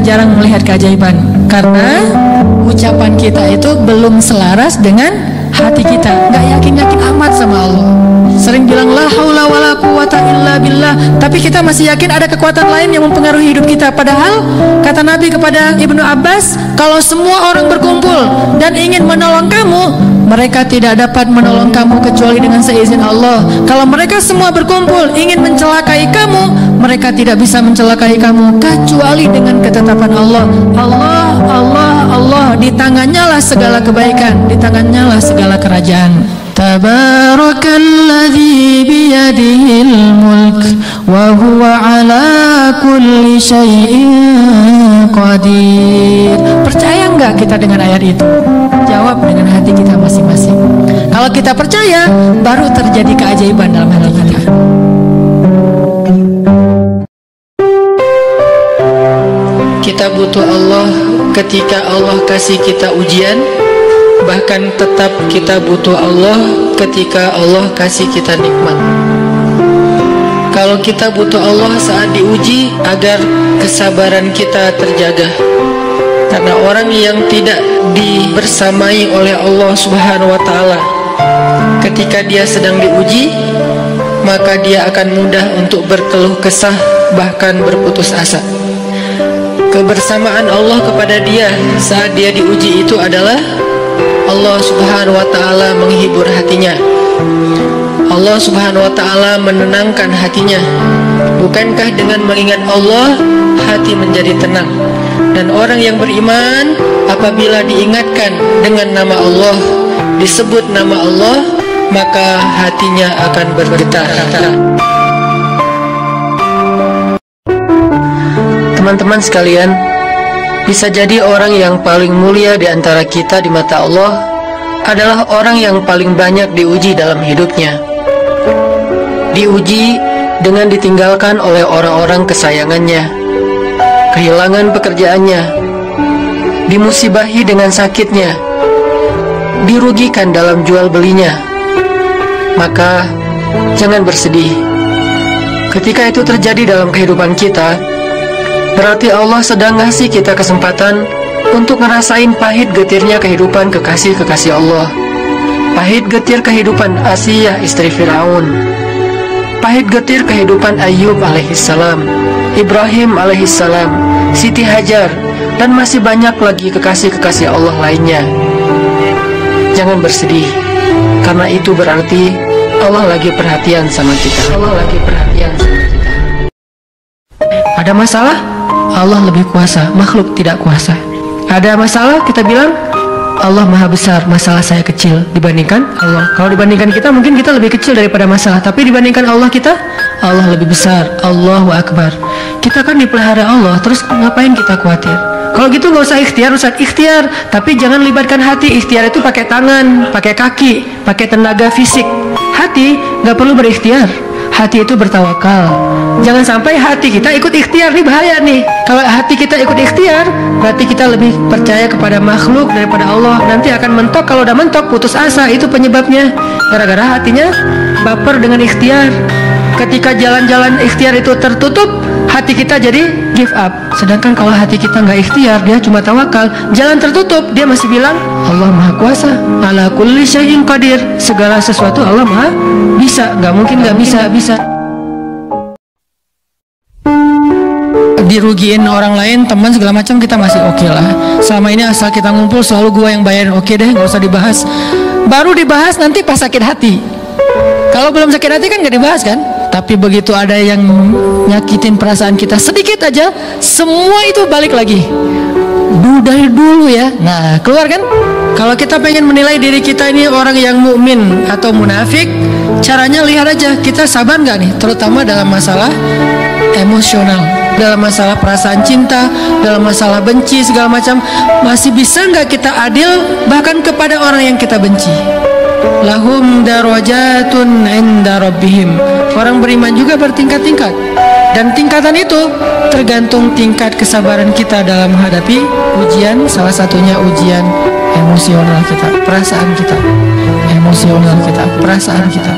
jarang melihat keajaiban? Karena ucapan kita itu belum selaras dengan hati kita, nggak yakin-yakin amat sama Allah. Sering bilang la haula wala quwata illa billah, tapi kita masih yakin ada kekuatan lain yang mempengaruhi hidup kita. Padahal kata Nabi kepada Ibnu Abbas, kalau semua orang berkumpul dan ingin menolong kamu, mereka tidak dapat menolong kamu kecuali dengan seizin Allah. Kalau mereka semua berkumpul ingin mencelakai kamu, mereka tidak bisa mencelakai kamu kecuali dengan ketetapan Allah. Allah, Allah, Allah, di tangannya lah segala kebaikan, di tangannya lah segala kerajaan. Tabarakalladzi biyadihil mulk wa huwa ala kulli syai'in qadir. Percaya enggak kita dengan ayat itu? Jawab dengan hati kita masing-masing. Kalau kita percaya, baru terjadi keajaiban dalam hati kita. Kita butuh Allah ketika Allah kasih kita ujian. Bahkan tetap kita butuh Allah ketika Allah kasih kita nikmat. Kalau kita butuh Allah saat diuji agar kesabaran kita terjaga. Karena orang yang tidak dibersamai oleh Allah Subhanahu wa Ta'ala ketika dia sedang diuji, maka dia akan mudah untuk berkeluh kesah, bahkan berputus asa. Kebersamaan Allah kepada dia saat dia diuji itu adalah Allah Subhanahu wa Ta'ala menghibur hatinya. Allah Subhanahu wa Ta'ala menenangkan hatinya. Bukankah dengan mengingat Allah hati menjadi tenang? Dan orang yang beriman apabila diingatkan dengan nama Allah, disebut nama Allah, maka hatinya akan bergetar. Teman-teman sekalian, bisa jadi orang yang paling mulia di antara kita di mata Allah adalah orang yang paling banyak diuji dalam hidupnya. Diuji dengan ditinggalkan oleh orang-orang kesayangannya, kehilangan pekerjaannya, dimusibahi dengan sakitnya, dirugikan dalam jual belinya. Maka jangan bersedih. Ketika itu terjadi dalam kehidupan kita, berarti Allah sedang ngasih kita kesempatan untuk ngerasain pahit getirnya kehidupan kekasih-kekasih Allah. Pahit getir kehidupan Asiyah istri Firaun, pahit getir kehidupan Ayub alaihissalam, Ibrahim alaihissalam, Siti Hajar, dan masih banyak lagi kekasih-kekasih Allah lainnya. Jangan bersedih, karena itu berarti Allah lagi perhatian sama kita. Allah lagi perhatian sama kita. Ada masalah? Allah lebih kuasa, makhluk tidak kuasa. Ada masalah, kita bilang Allah maha besar, masalah saya kecil dibandingkan Allah. Kalau dibandingkan kita, mungkin kita lebih kecil daripada masalah. Tapi dibandingkan Allah kita, Allah lebih besar. Allahu Akbar. Kita kan dipelihara Allah, terus ngapain kita khawatir? Kalau gitu nggak usah ikhtiar, Ustaz. Ikhtiar, tapi jangan libatkan hati. Ikhtiar itu pakai tangan, pakai kaki, pakai tenaga fisik. Hati nggak perlu berikhtiar. Hati itu bertawakal. Jangan sampai hati kita ikut ikhtiar, ini bahaya nih. Kalau hati kita ikut ikhtiar, berarti kita lebih percaya kepada makhluk daripada Allah. Nanti akan mentok, kalau udah mentok putus asa, itu penyebabnya. Gara-gara hatinya baper dengan ikhtiar. Ketika jalan-jalan ikhtiar itu tertutup, hati kita jadi give up. Sedangkan kalau hati kita nggak ikhtiar, dia cuma tawakal, jalan tertutup, dia masih bilang Allah maha kuasa, ala kulli syai'in qadir. Segala sesuatu Allah maha bisa, nggak mungkin nggak bisa. Dirugiin orang lain, teman segala macam, kita masih oke lah. Selama ini asal kita ngumpul selalu gua yang bayarin, oke deh, nggak usah dibahas. Baru dibahas nanti pas sakit hati. Kalau belum sakit hati kan nggak dibahas kan. Tapi begitu ada yang nyakitin perasaan kita sedikit aja, semua itu balik lagi. Dari dulu ya. Nah, keluar kan? Kalau kita pengen menilai diri kita ini orang yang mukmin atau munafik, caranya lihat aja kita sabar nggak nih, terutama dalam masalah emosional, dalam masalah perasaan cinta, dalam masalah benci segala macam. Masih bisa nggak kita adil bahkan kepada orang yang kita benci? Lahum darajatun inda rabbihim. Orang beriman juga bertingkat-tingkat, dan tingkatan itu tergantung tingkat kesabaran kita dalam menghadapi ujian. Salah satunya ujian emosional kita, perasaan kita, emosional kita, perasaan kita.